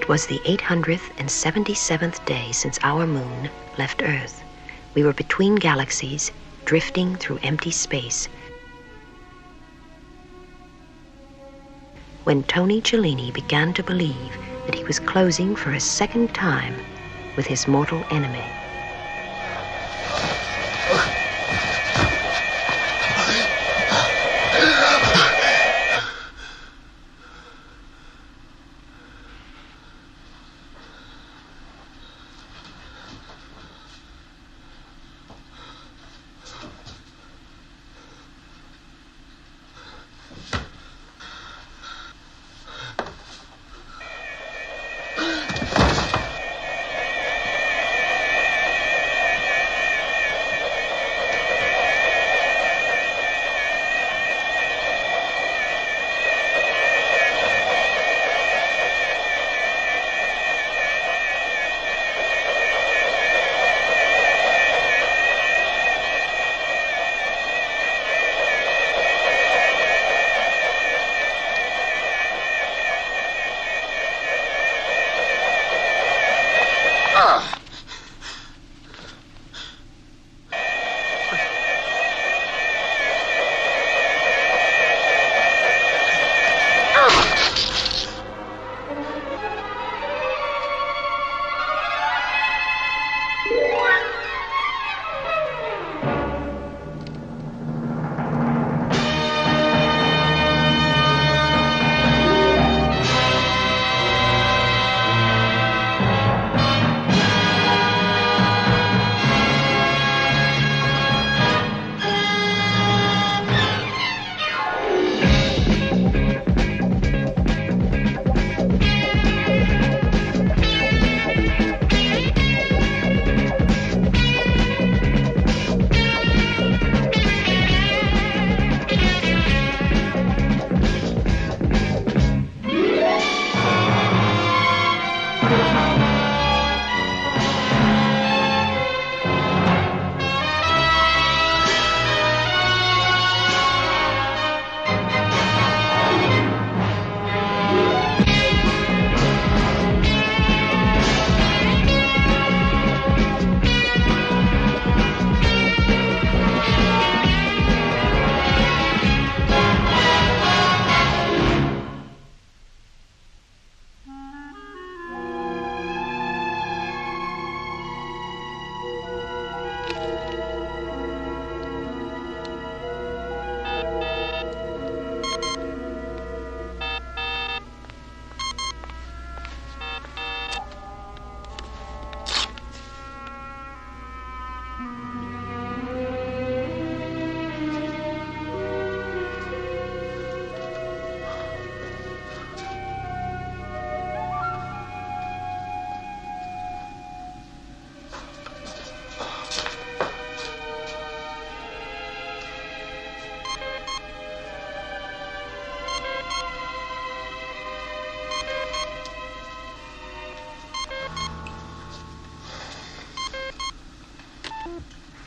It was the 877th day since our moon left Earth. We were between galaxies, drifting through empty space, when Tony Cellini began to believe that he was closing for a second time with his mortal enemy.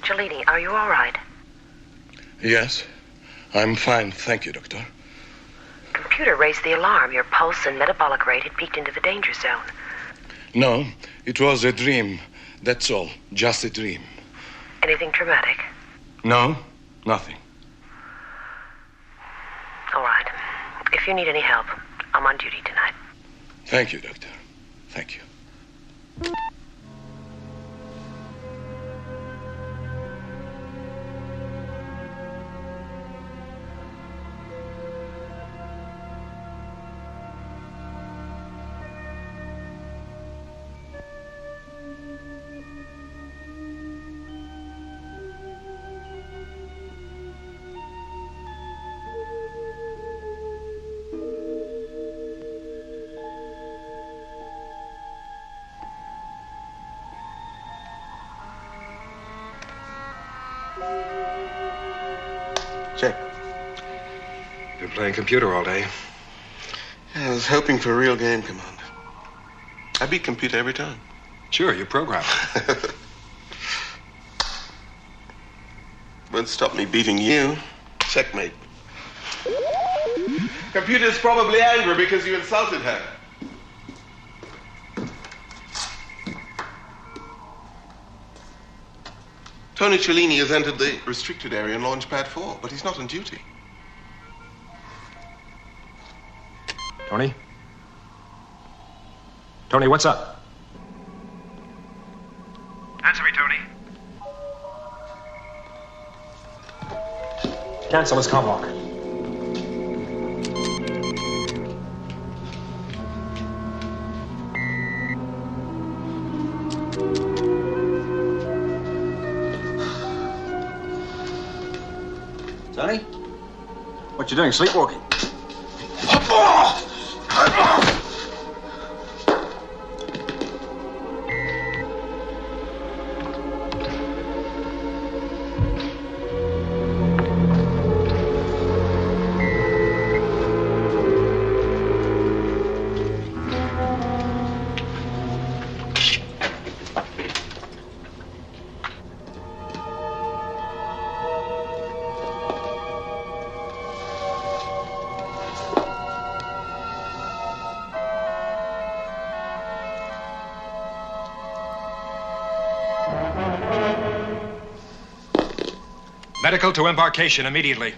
Cellini, are you all right? Yes, I'm fine. Thank you, Doctor. Computer raised the alarm. Your pulse and metabolic rate had peaked into the danger zone. No, it was a dream. That's all. Just a dream. Anything traumatic? No, nothing. All right. If you need any help, I'm on duty tonight. Thank you, Doctor. Thank you. Check. Been playing computer all day. I was hoping for a real game, Commander. I beat computer every time. Sure, you're programmed. Won't stop me beating you. Checkmate. Computer's probably angry because you insulted her. Tony Cellini has entered the restricted area in Launch Pad 4, but he's not on duty. Tony? Tony, what's up? Answer me, Tony. Cancel his comlock. Tony? What you doing, sleepwalking? Medical to embarkation immediately.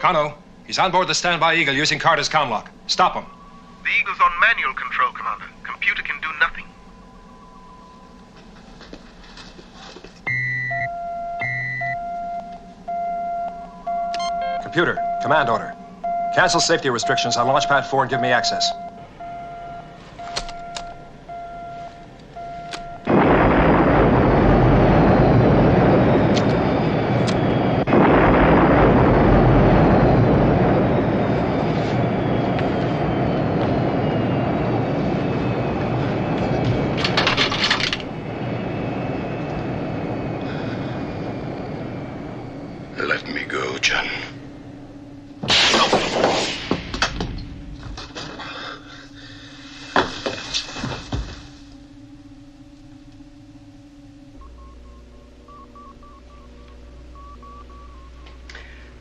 Kano, he's on board the standby Eagle using Carter's comlock. Stop him. The Eagle's on manual control, Commander. Computer can do nothing. Computer, command order. Cancel safety restrictions on Launchpad 4 and give me access. Let me go, John.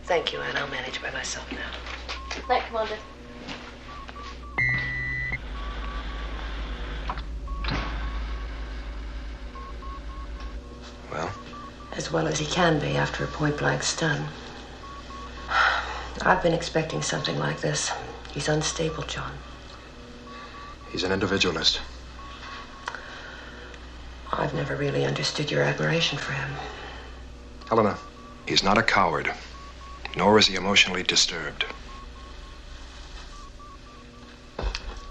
Thank you, Anne. I'll manage by myself now. Night, Commander. Well? As well as he can be after a point-blank stun. I've been expecting something like this. He's unstable, John. He's an individualist. I've never really understood your admiration for him. Helena, he's not a coward, nor is he emotionally disturbed.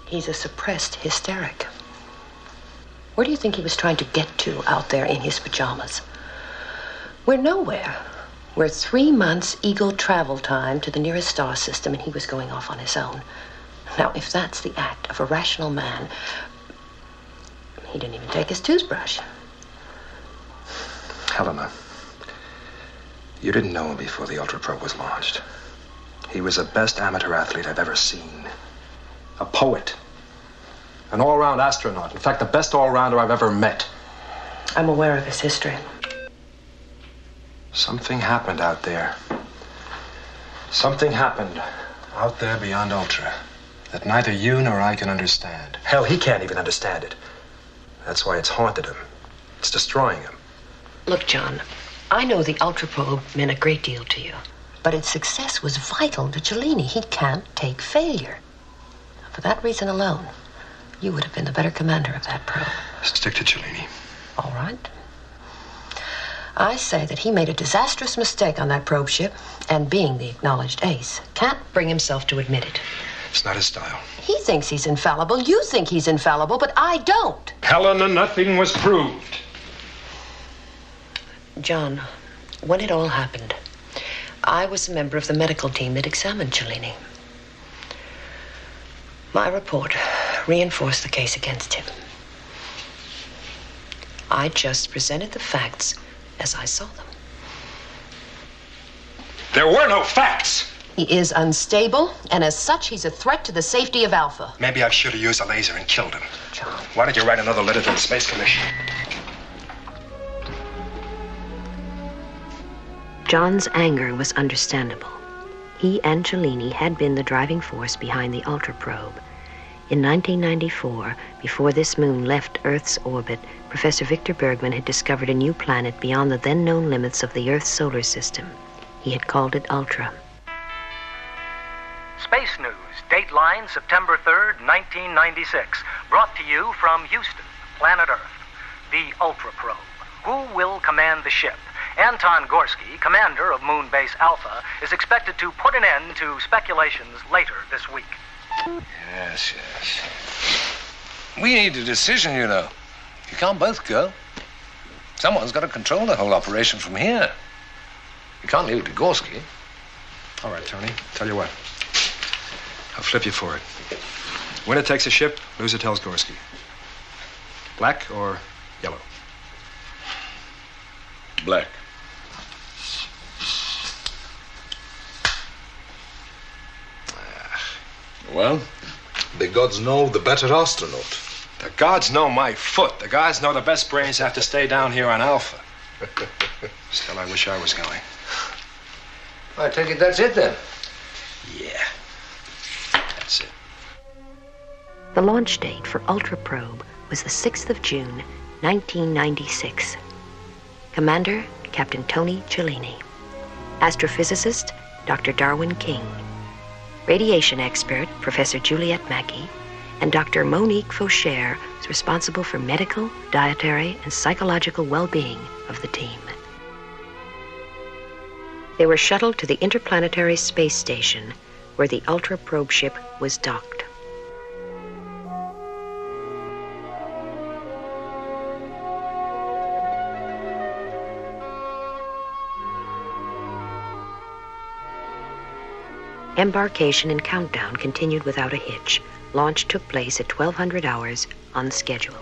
He's a suppressed hysteric. Where do you think he was trying to get to out there in his pajamas? We're nowhere. We're 3 months Eagle travel time to the nearest star system, and he was going off on his own. Now, if that's the act of a rational man, he didn't even take his toothbrush. Helena, you didn't know him before the Ultra Probe was launched. He was the best amateur athlete I've ever seen. A poet. An all-round astronaut. In fact, the best all-rounder I've ever met. I'm aware of his history. Something happened out there. Something happened out there beyond Ultra that neither you nor I can understand. Hell, he can't even understand it. That's why it's haunted him. It's destroying him. Look, John, I know the Ultra Probe meant a great deal to you, but its success was vital to Cellini. He can't take failure. For that reason alone, you would have been the better commander of that probe. Stick to Cellini. All right. I say that he made a disastrous mistake on that probe ship, and being the acknowledged ace, can't bring himself to admit it. It's not his style. He thinks he's infallible. You think he's infallible, but I don't. Helena, nothing was proved. John, when it all happened, I was a member of the medical team that examined Cellini. My report reinforced the case against him. I just presented the facts as I saw them. There were no facts! He is unstable, and as such, he's a threat to the safety of Alpha. Maybe I should have used a laser and killed him. John. Why don't you write another letter to the Space Commission? John's anger was understandable. He and Cellini had been the driving force behind the Ultra Probe. In 1994, before this moon left Earth's orbit, Professor Victor Bergman had discovered a new planet beyond the then-known limits of the Earth's solar system. He had called it Ultra. Space News, dateline September 3rd, 1996. Brought to you from Houston, planet Earth. The Ultra Probe. Who will command the ship? Anton Gorsky, commander of Moonbase Alpha, is expected to put an end to speculations later this week. Yes. We need a decision, you know. You can't both go. Someone's got to control the whole operation from here. You can't leave it to Gorsky. All right, Tony. Tell you what. I'll flip you for it. Winner takes a ship, loser tells Gorsky. Black or yellow? Black. Well, the gods know the better astronaut. The gods know my foot. The gods know the best brains have to stay down here on Alpha. Still, I wish I was going. I take it that's it then. Yeah. That's it. The launch date for Ultra Probe was the 6th of June, 1996. Commander, Captain Tony Cellini. Astrophysicist, Dr. Darwin King. Radiation expert, Professor Juliette Mackey, and Dr. Monique Faucher is responsible for medical, dietary, and psychological well-being of the team. They were shuttled to the Interplanetary Space Station, where the Ultra Probe ship was docked. Embarkation and countdown continued without a hitch. Launch took place at 1200 hours on schedule.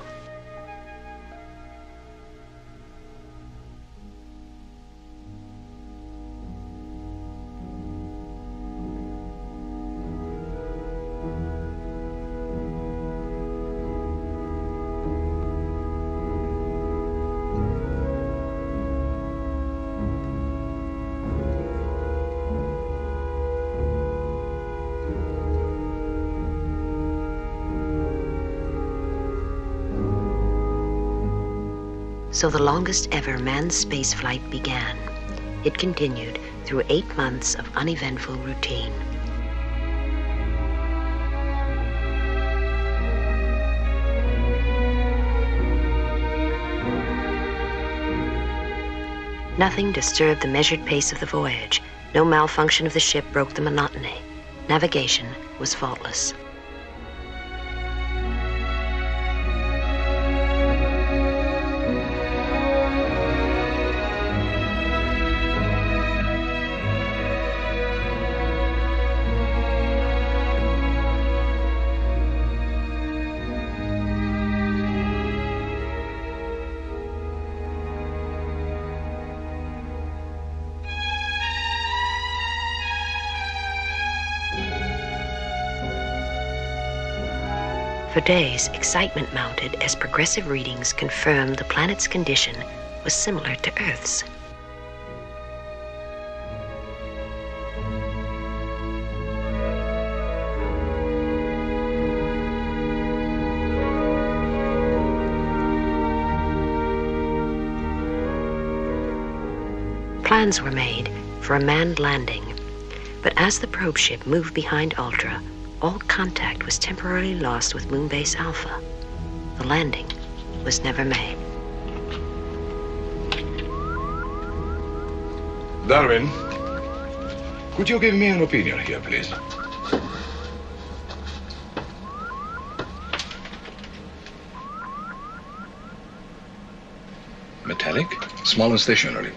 So the longest ever manned spaceflight began. It continued through 8 months of uneventful routine. Nothing disturbed the measured pace of the voyage. No malfunction of the ship broke the monotony. Navigation was faultless. For days, excitement mounted as progressive readings confirmed the planet's condition was similar to Earth's. Plans were made for a manned landing, but as the probe ship moved behind Ultra, all contact was temporarily lost with Moonbase Alpha. The landing was never made. Darwin, could you give me an opinion here, please? Metallic, small and stationary.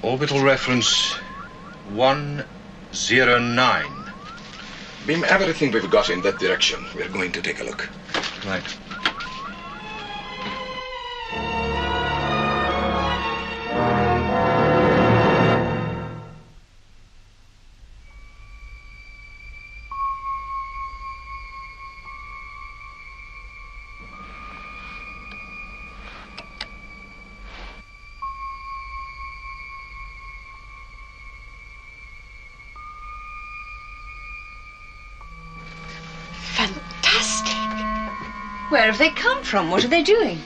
Orbital reference 109. Beam everything we've got in that direction. We're going to take a look. Right. Where have they come from? What are they doing?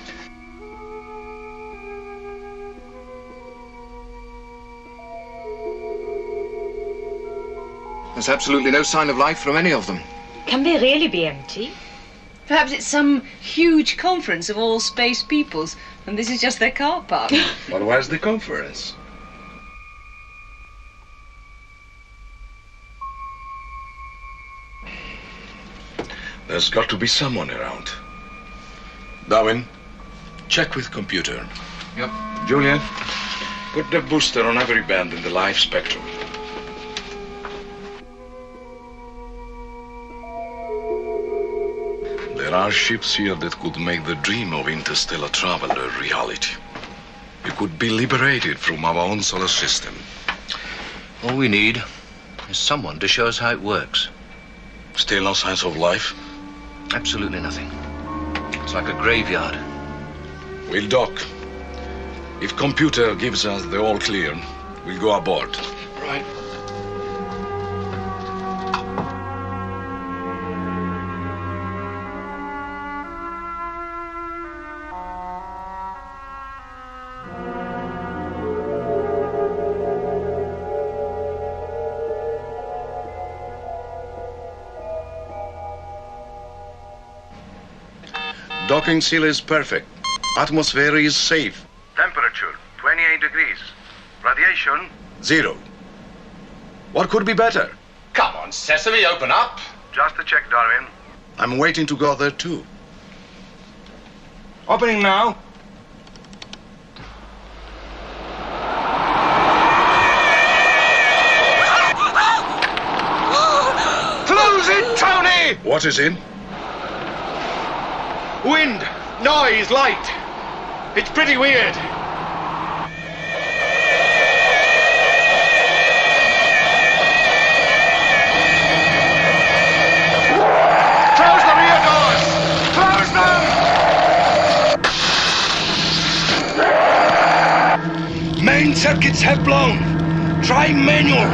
There's absolutely no sign of life from any of them. Can they really be empty? Perhaps it's some huge conference of all space peoples, and this is just their car park. But where's the conference? There's got to be someone around. Darwin, check with computer. Yep. Julia, put the booster on every band in the live spectrum. There are ships here that could make the dream of interstellar travel a reality. We could be liberated from our own solar system. All we need is someone to show us how it works. Still no signs of life? Absolutely nothing. It's like a graveyard. We'll dock. If computer gives us the all clear, we'll go aboard. Right. Docking seal is perfect. Atmosphere is safe. Temperature, 28 degrees. Radiation? 0. What could be better? Come on, Sesame, open up. Just a check, Darwin. I'm waiting to go there too. Opening now. Close it, Tony! What is in? Wind, noise, light. It's pretty weird. Close the rear doors! Close them! Main circuits have blown. Try manual.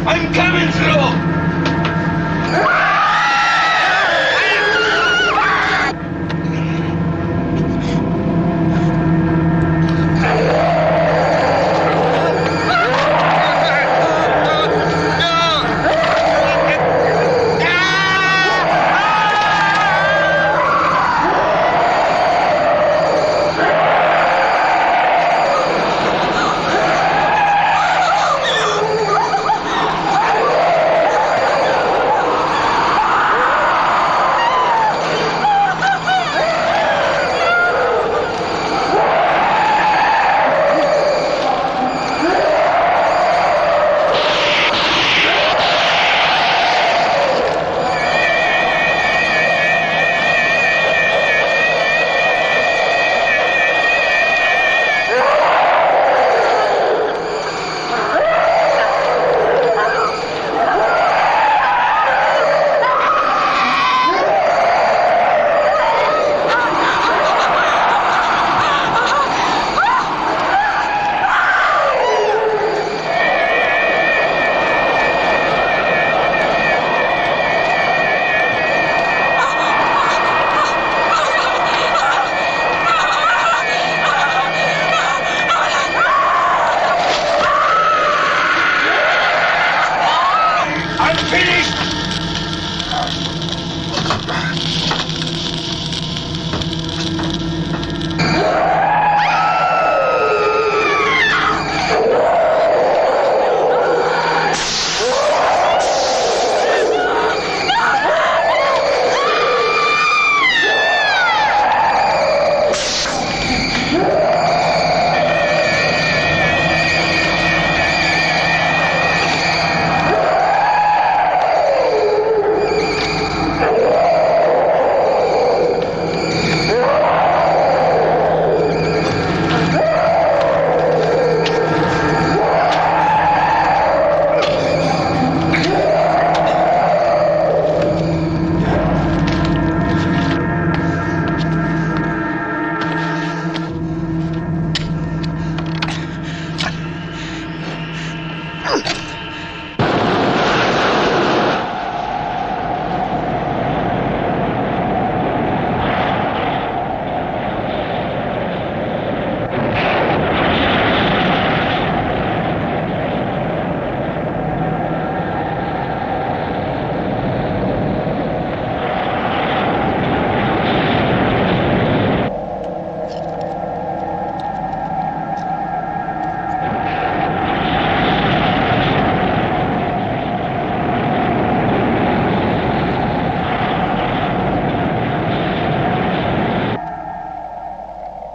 I'm coming through!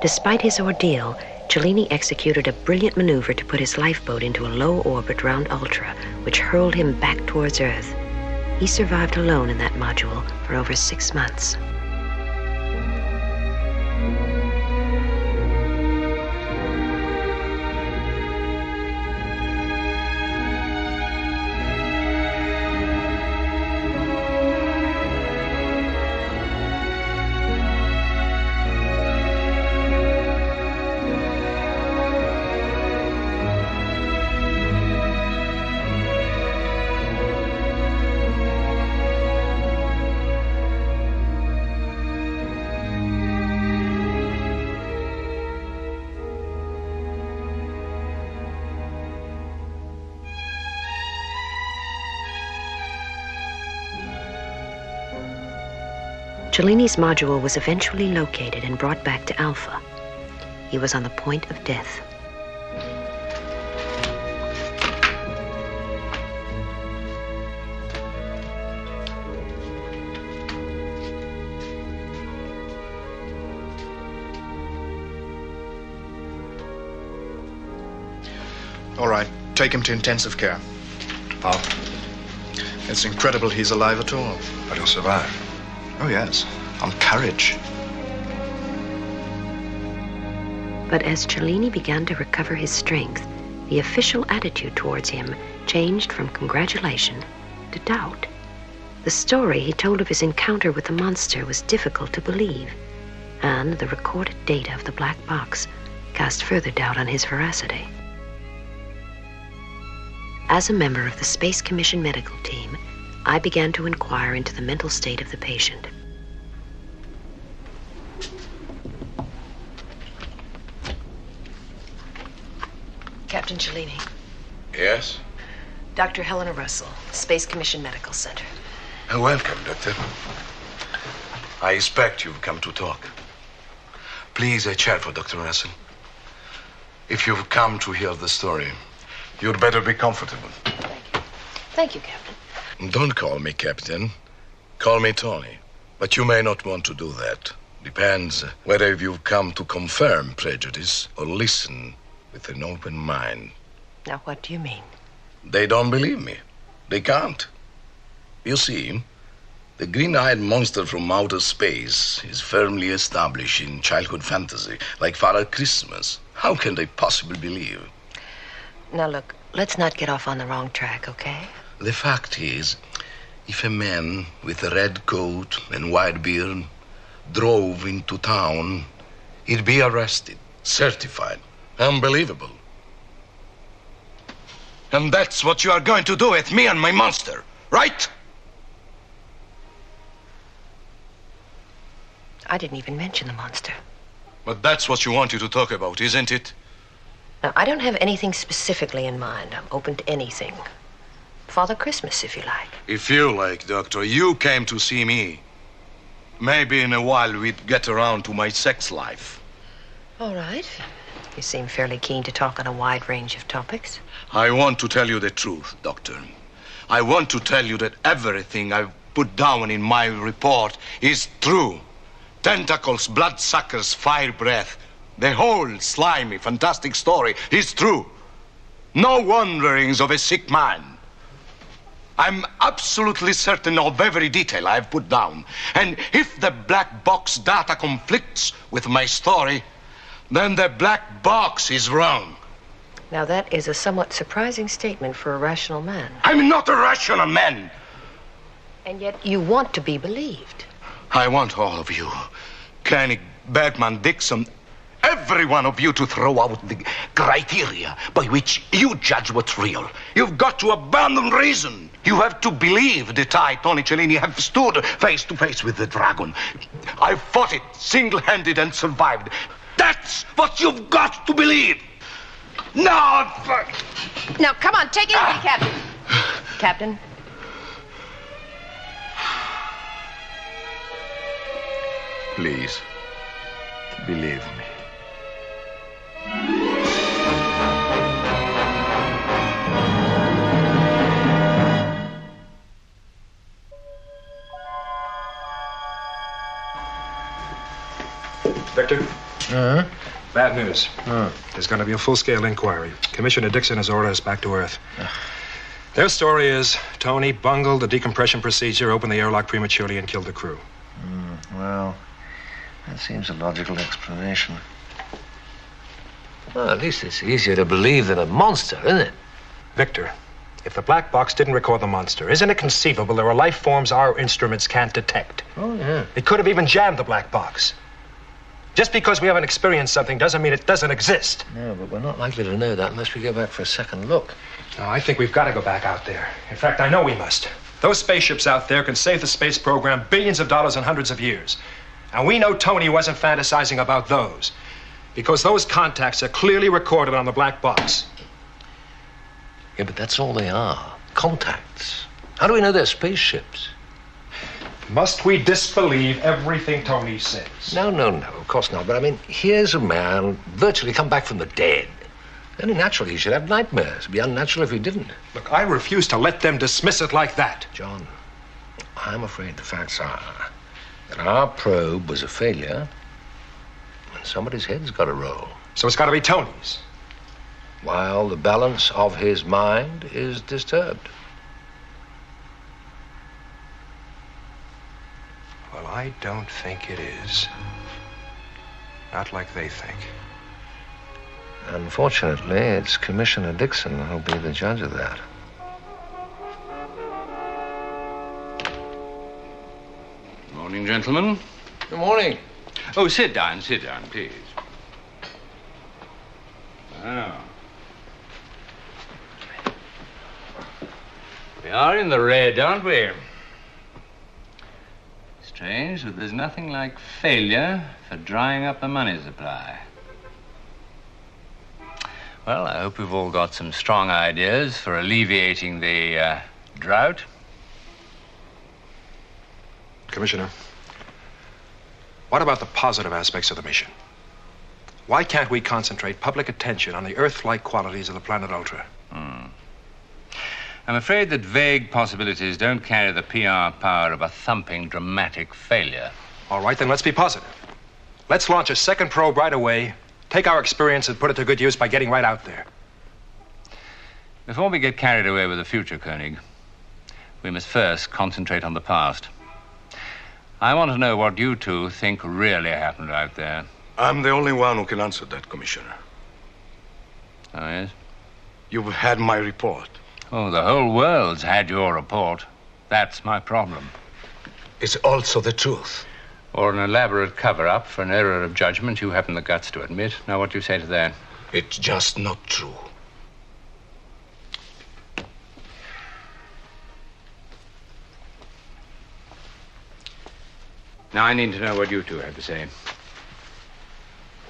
Despite his ordeal, Cellini executed a brilliant maneuver to put his lifeboat into a low orbit round Ultra, which hurled him back towards Earth. He survived alone in that module for over 6 months. Cellini's module was eventually located and brought back to Alpha. He was on the point of death. All right, take him to intensive care. How? It's incredible he's alive at all. But he'll survive. Oh, yes, on courage. But as Cellini began to recover his strength, the official attitude towards him changed from congratulation to doubt. The story he told of his encounter with the monster was difficult to believe, and the recorded data of the black box cast further doubt on his veracity. As a member of the Space Commission medical team, I began to inquire into the mental state of the patient. Captain Cellini. Yes? Dr. Helena Russell, Space Commission Medical Center. Welcome, Doctor. I expect you've come to talk. Please, a chair for Dr. Russell. If you've come to hear the story, you'd better be comfortable. Thank you, Captain. Don't call me Captain. Call me Tony. But you may not want to do that. Depends whether you've come to confirm prejudice or listen with an open mind. Now, what do you mean? They don't believe me. They can't. You see, the green-eyed monster from outer space is firmly established in childhood fantasy, like Father Christmas. How can they possibly believe? Now, look, let's not get off on the wrong track, okay? The fact is, if a man with a red coat and white beard drove into town, he'd be arrested, certified, unbelievable. And that's what you are going to do with me and my monster, right? I didn't even mention the monster. But that's what you wanted to talk about, isn't it? Now, I don't have anything specifically in mind. I'm open to anything. Father Christmas, if you like. If you like, Doctor, you came to see me. Maybe in a while we'd get around to my sex life. All right. You seem fairly keen to talk on a wide range of topics. I want to tell you the truth, Doctor. I want to tell you that everything I've put down in my report is true. Tentacles, bloodsuckers, fire breath. The whole slimy, fantastic story is true. No wanderings of a sick mind. I'm absolutely certain of every detail I've put down. And if the black box data conflicts with my story, then the black box is wrong. Now, that is a somewhat surprising statement for a rational man. I'm not a rational man. And yet you want to be believed. I want all of you, Koenig, Bergman, Dixon, every one of you to throw out the criteria by which you judge what's real. You've got to abandon reason. You have to believe that I, Tony Cellini, have stood face to face with the dragon. I fought it single-handed and survived. That's what you've got to believe. Now, Now, come on, take it easy, Captain. Captain? Please, believe me. Victor? Bad news. There's going to be a full-scale inquiry. Commissioner Dixon has ordered us back to Earth. Their story is Tony bungled the decompression procedure, opened the airlock prematurely, and killed the crew. Well, that seems a logical explanation. Well, at least it's easier to believe than a monster, isn't it? Victor, if the black box didn't record the monster, isn't it conceivable there are life forms our instruments can't detect? Oh, yeah. It could have even jammed the black box. Just because we haven't experienced something doesn't mean it doesn't exist. No, but we're not likely to know that unless we go back for a second look. No, I think we've got to go back out there. In fact, I know we must. Those spaceships out there can save the space program billions of dollars in hundreds of years. And we know Tony wasn't fantasizing about those, because those contacts are clearly recorded on the black box. Yeah, but that's all they are. Contacts. How do we know they're spaceships? Must we disbelieve everything Tony says? No, of course not. But I mean, here's a man virtually come back from the dead. Only naturally he should have nightmares. It'd be unnatural if he didn't. Look, I refuse to let them dismiss it like that. John, I'm afraid the facts are that our probe was a failure and somebody's head's got to roll. So it's got to be Tony's. While the balance of his mind is disturbed. Well, I don't think it is. Not like they think. Unfortunately, it's Commissioner Dixon who'll be the judge of that. Morning, gentlemen. Good morning. Oh, sit down, please. Oh. We are in the red, aren't we? Strange that there's nothing like failure for drying up the money supply. Well, I hope we've all got some strong ideas for alleviating the drought. Commissioner, what about the positive aspects of the mission? Why can't we concentrate public attention on the Earth-like qualities of the planet Ultra? I'm afraid that vague possibilities don't carry the PR power of a thumping, dramatic failure. All right, then let's be positive. Let's launch a second probe right away, take our experience and put it to good use by getting right out there. Before we get carried away with the future, Koenig, we must first concentrate on the past. I want to know what you two think really happened out there. I'm the only one who can answer that, Commissioner. Oh, yes? You've had my report. Oh, the whole world's had your report. That's my problem. It's also the truth. Or an elaborate cover-up for an error of judgment you haven't the guts to admit. Now, what do you say to that? It's just not true. Now, I need to know what you two have to say.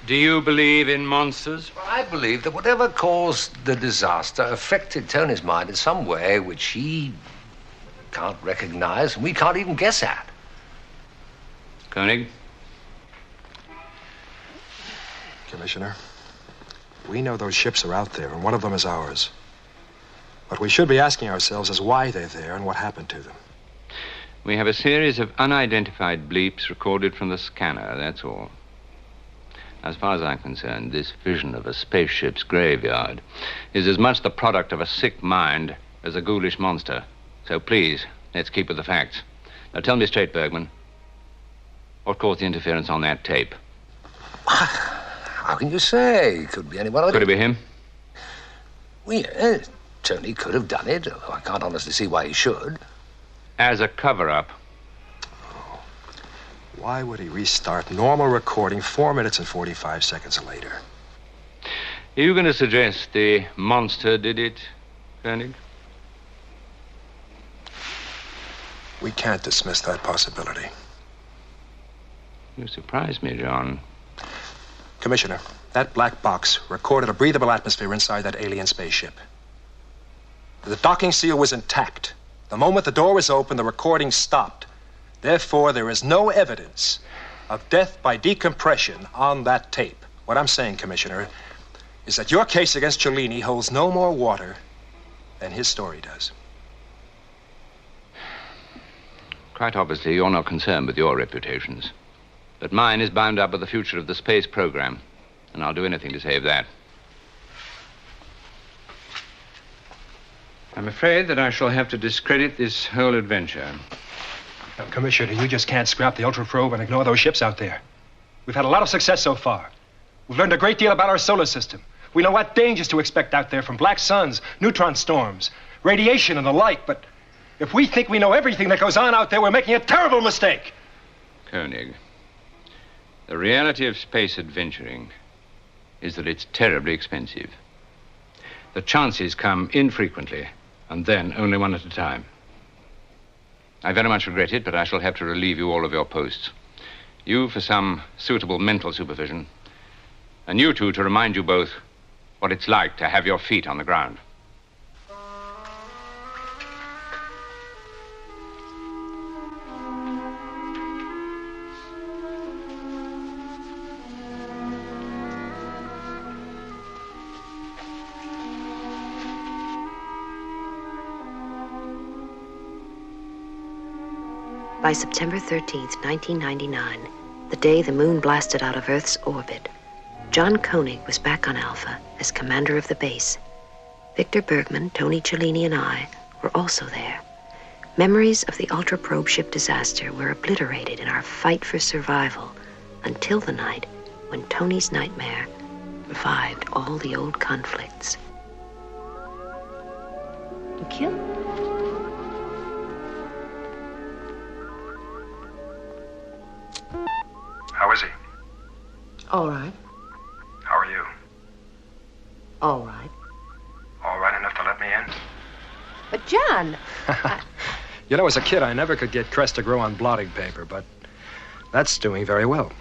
Do you believe in monsters? Well, I believe that whatever caused the disaster affected Tony's mind in some way which he can't recognize and we can't even guess at. Koenig? Commissioner, we know those ships are out there, and one of them is ours. What we should be asking ourselves is why they're there and what happened to them. We have a series of unidentified bleeps recorded from the scanner, that's all. As far as I'm concerned, this vision of a spaceship's graveyard is as much the product of a sick mind as a ghoulish monster. So please, let's keep with the facts. Now tell me straight, Bergman, what caused the interference on that tape? How can you say? Could be anyone. Could it be him? Well, yeah, Tony could have done it, although I can't honestly see why he should. As a cover-up. Why would he restart normal recording 4 minutes and 45 seconds later? Are you going to suggest the monster did it, Koenig? We can't dismiss that possibility. You surprise me, John. Commissioner, that black box recorded a breathable atmosphere inside that alien spaceship. The docking seal was intact. The moment the door was open, the recording stopped. Therefore, there is no evidence of death by decompression on that tape. What I'm saying, Commissioner, is that your case against Cellini holds no more water than his story does. Quite obviously, you're not concerned with your reputations. But mine is bound up with the future of the space program, and I'll do anything to save that. I'm afraid that I shall have to discredit this whole adventure. Now, Commissioner, you just can't scrap the Ultra Probe and ignore those ships out there. We've had a lot of success so far. We've learned a great deal about our solar system. We know what dangers to expect out there from black suns, neutron storms, radiation, and the like, but if we think we know everything that goes on out there, we're making a terrible mistake. Koenig, the reality of space adventuring is that it's terribly expensive. The chances come infrequently, and then only one at a time. I very much regret it, but I shall have to relieve you all of your posts. You for some suitable mental supervision, and you two to remind you both what it's like to have your feet on the ground. By September 13th, 1999, the day the moon blasted out of Earth's orbit, John Koenig was back on Alpha as commander of the base. Victor Bergman, Tony Cellini, and I were also there. Memories of the Ultra Probe ship disaster were obliterated in our fight for survival until the night when Tony's nightmare revived all the old conflicts. You killed? How is he? All right. How are you? All right. All right enough to let me in? But, John... You know, as a kid, I never could get crest to grow on blotting paper, but that's doing very well.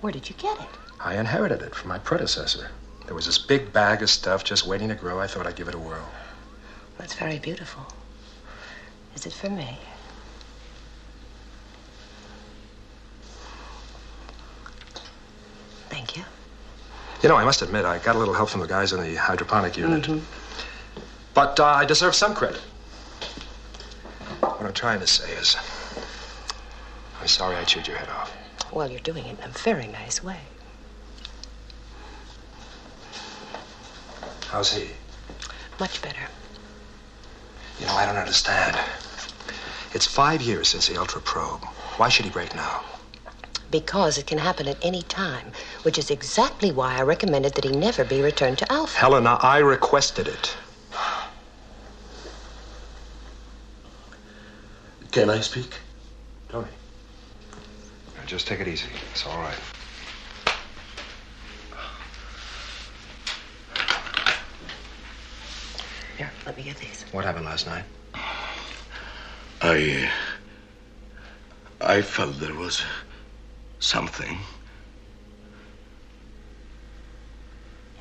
Where did you get it? I inherited it from my predecessor. There was this big bag of stuff just waiting to grow. I thought I'd give it a whirl. That's very beautiful. Is it for me? Thank you. You know, I must admit, I got a little help from the guys in the hydroponic unit. But I deserve some credit. What I'm trying to say is, I'm sorry I chewed your head off. Well, you're doing it in a very nice way. How's he? Much better. You know, I don't understand. It's 5 years since the Ultra Probe. Why should he break now? Because it can happen at any time, which is exactly why I recommended that he never be returned to Alpha. Helena, I requested it. Can I speak? Tony. Now, just take it easy. It's all right. Here, let me get these. What happened last night? I felt there was something.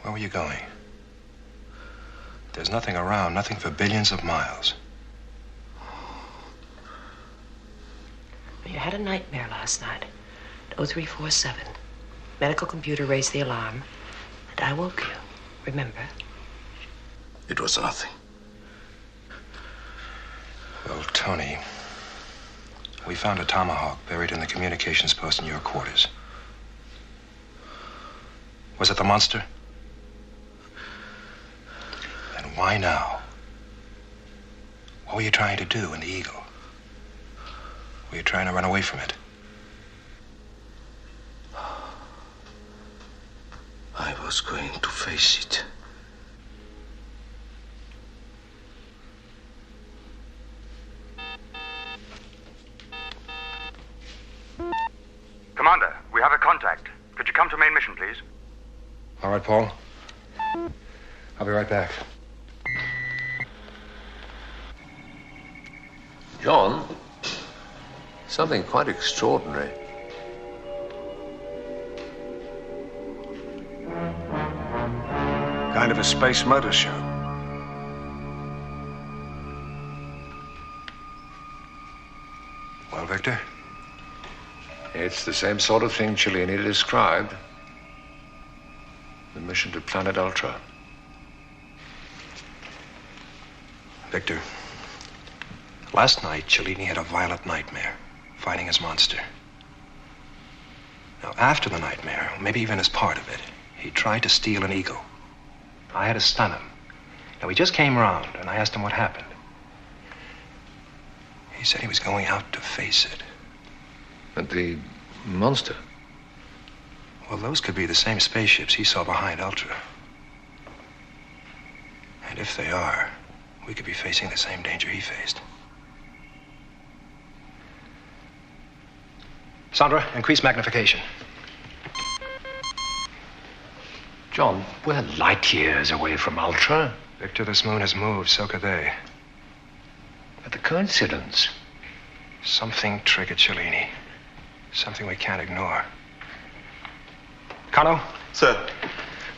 Where were you going? There's nothing around, nothing for billions of miles. You had a nightmare last night at 0347. Medical computer raised the alarm, and I woke you. Remember? It was nothing. Well, Tony, we found a tomahawk buried in the communications post in your quarters. Was it the monster? Then why now? What were you trying to do in the Eagle? Were you trying to run away from it? I was going to face it. Commander, we have a contact. Could you come to main mission, please? All right, Paul. I'll be right back. John, something quite extraordinary. Kind of a space motor show. Well, Victor? It's the same sort of thing Cellini described. The mission to planet Ultra. Victor, last night, Cellini had a violent nightmare, fighting his monster. Now, after the nightmare, maybe even as part of it, he tried to steal an eagle. I had to stun him. Now, he just came round, and I asked him what happened. He said he was going out to face it. But the monster? Well, those could be the same spaceships he saw behind Ultra. And if they are, we could be facing the same danger he faced. Sandra, increase magnification. John, we're light years away from Ultra. Victor, this moon has moved, so could they. But the coincidence. Something triggered Cellini. Something we can't ignore. Carlo? Sir.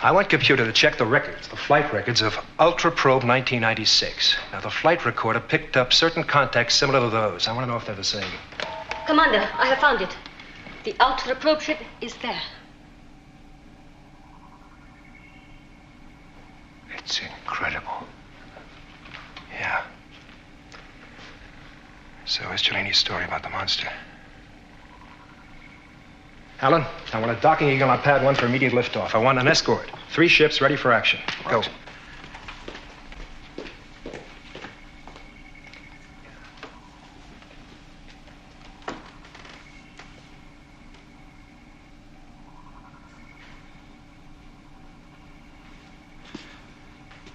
I want computer to check the records, the flight records of Ultra Probe 1996. Now, the flight recorder picked up certain contacts similar to those. I want to know if they're the same. Commander, I have found it. The Ultra Probe ship is there. It's incredible. Yeah. So is Cellini's story about the monster. Alan, I want a docking eagle on pad 1 for immediate liftoff. I want an escort. 3 ships ready for action. Go.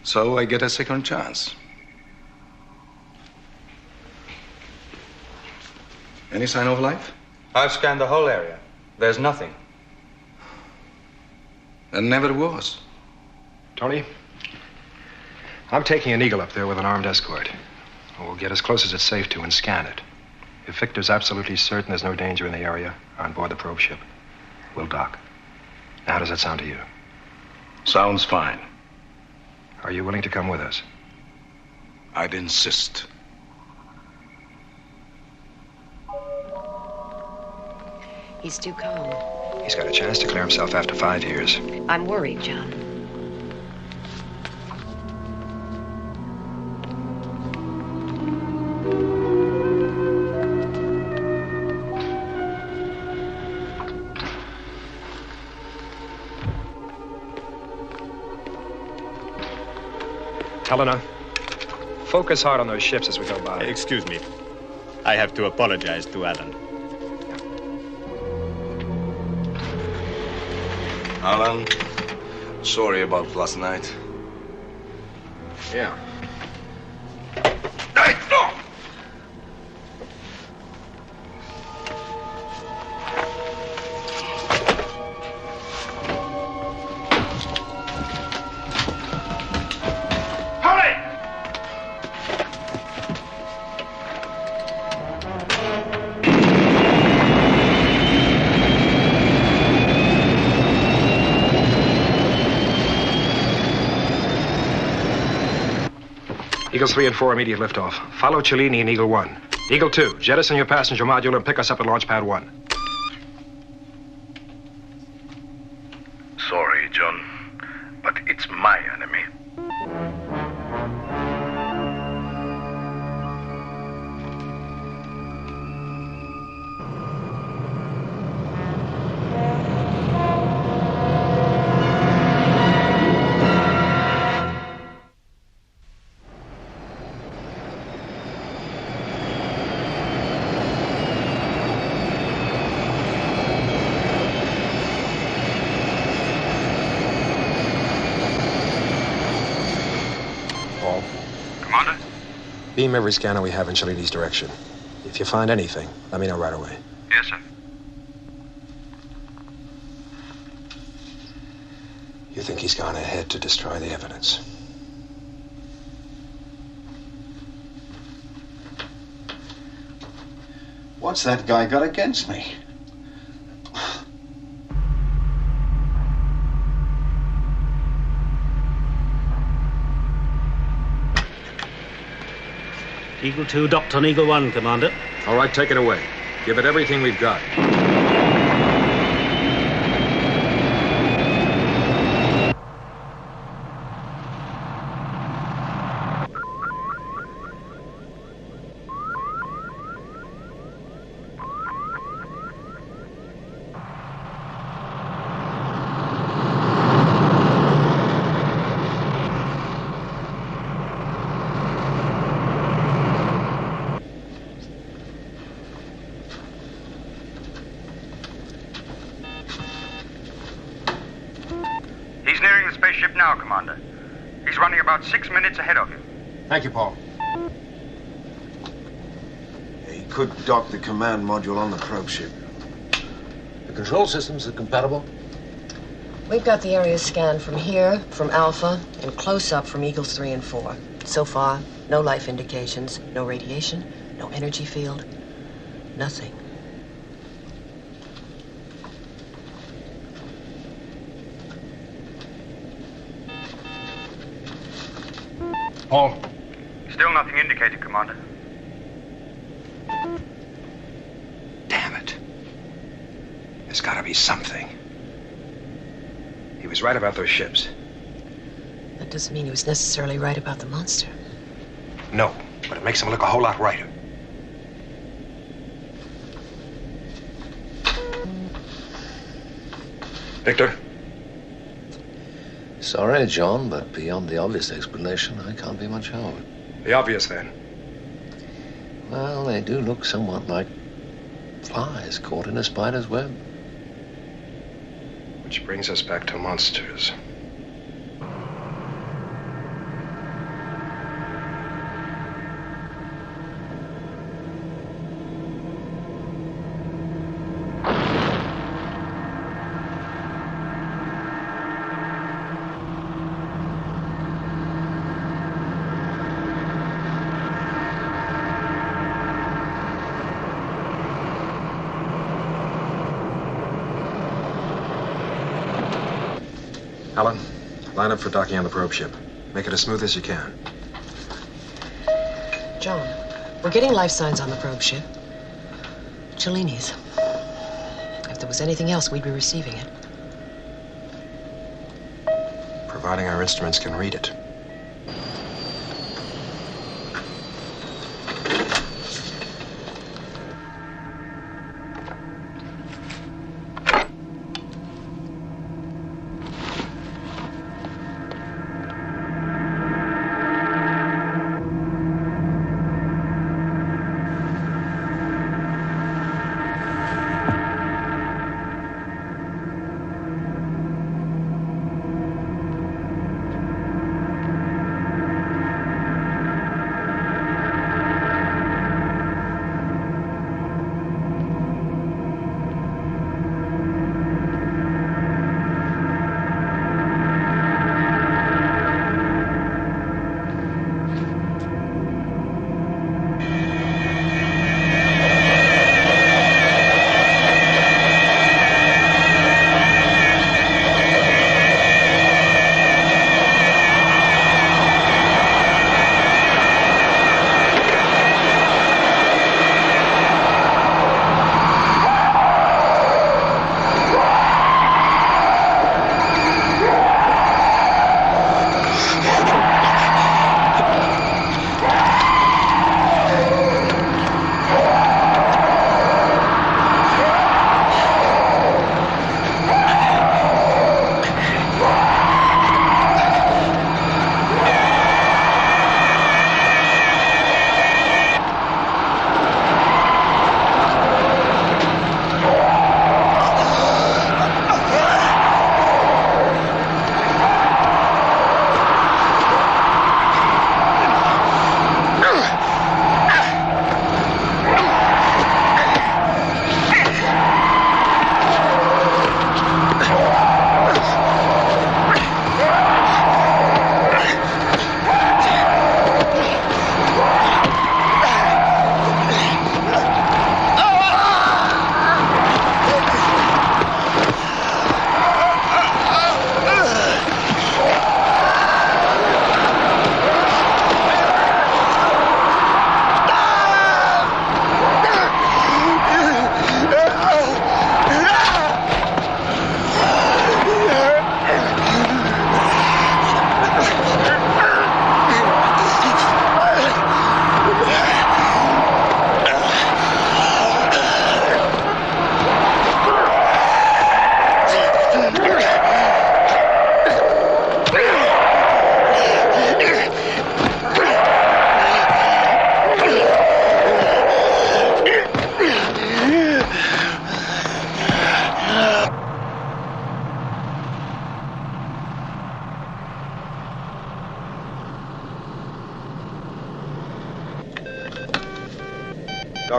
So I get a second chance. Any sign of life? I've scanned the whole area. There's nothing. There never was. Tony, I'm taking an eagle up there with an armed escort. We'll get as close as it's safe to and scan it. If Victor's absolutely certain there's no danger in the area on board the probe ship, we'll dock. Now, how does that sound to you? Sounds fine. Are you willing to come with us? I'd insist. He's too calm. He's got a chance to clear himself after 5 years. I'm worried, John. Helena, focus hard on those ships as we go by. Excuse me. I have to apologize to Alan. Alan, sorry about last night. Yeah. Eagles 3 and 4, immediate liftoff. Follow Cellini in Eagle 1. Eagle 2, jettison your passenger module and pick us up at launch pad 1. Sorry, John, but it's my enemy. Beam every scanner we have in Cellini's direction. If you find anything, let me know right away. Yes, sir. You think he's gone ahead to destroy the evidence? What's that guy got against me? Eagle 2 docked on Eagle 1, Commander. All right, take it away. Give it everything we've got. now, Commander. He's running about 6 minutes ahead of you. Thank you, Paul. He could dock the command module on the probe ship. The control systems are compatible? We've got the area scanned from here, from Alpha, and close-up from Eagles 3 and 4. So far, no life indications, no radiation, no energy field, nothing. Paul? Still nothing indicated, Commander. Damn it. There's got to be something. He was right about those ships. That doesn't mean he was necessarily right about the monster. No, but it makes him look a whole lot righter. Victor? Sorry, John, but beyond the obvious explanation, I can't be much help. The obvious, then. Well, they do look somewhat like flies caught in a spider's web. Which brings us back to monsters. Helen, line up for docking on the probe ship. Make it as smooth as you can. John, we're getting life signs on the probe ship. Cellini's. If there was anything else, we'd be receiving it. Providing our instruments can read it.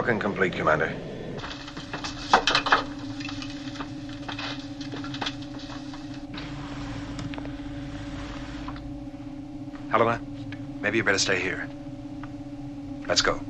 Talking complete, Commander. Helena, maybe you better stay here. Let's go.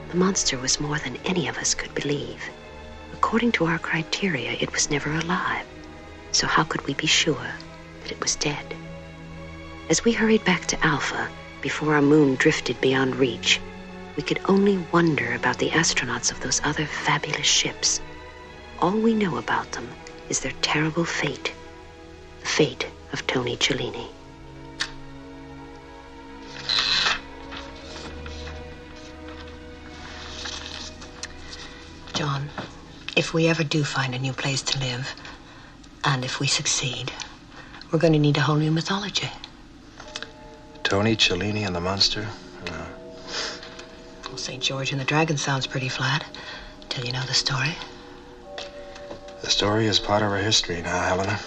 The monster was more than any of us could believe. According to our criteria, it was never alive. So how could we be sure that it was dead? As we hurried back to Alpha, before our moon drifted beyond reach, we could only wonder about the astronauts of those other fabulous ships. All we know about them is their terrible fate. The fate of Tony Cellini. John, if we ever do find a new place to live, and if we succeed, we're going to need a whole new mythology. Tony Cellini and the monster? No. Well, St. George and the Dragon sounds pretty flat, till you know the story. The story is part of our history now, Helena.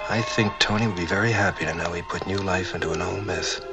I think Tony would be very happy to know he put new life into an old myth.